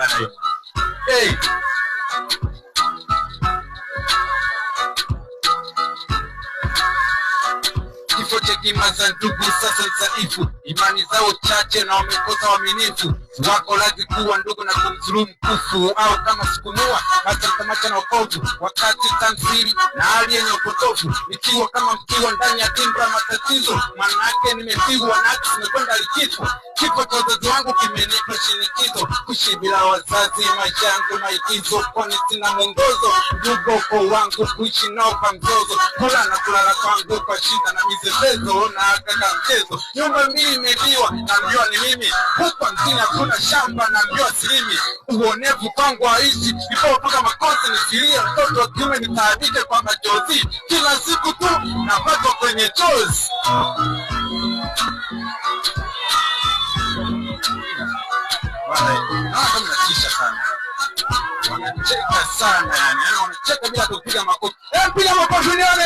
sana hiyo. Hey. Kifo cha kimaza ndugu sasa dhaifu, imani zao chache na wamekosa uaminifu. Wako lazi kuwa ndugu na kumdhulumu kufu, au kama sikunua hata mtamacha na upofu. Wakati tamsiri na hali yenye upotofu, nikiwa kama mkiwa ndani ya timbra matatizo. Manake nimepigwa na hati nimekwenda likizo. Kifo cha wazazi wangu kimenipa shinikizo, kuishi bila wazazi maisha yangu maigizo. Kwani sina mwongozo, ndugu uko wangu kuishi nao kwa mzozo. Kula na kulala kwangu kwa shida na mizebezo na kaka mchezo. Nyumba mbili imeliwa, naambiwa ni mimi. Huko mjini hakuna shamba, naambiwa silimi. Uonevu kwangu haishi, nipopaka makosi nisilia. Mtoto wa kiume nitaabike kwa machozi, kila siku tu napatwa kwenye chozi. Kama natisha sana, wanacheka sana yani, wanacheka bila kupiga makofi. Piga makofi nione.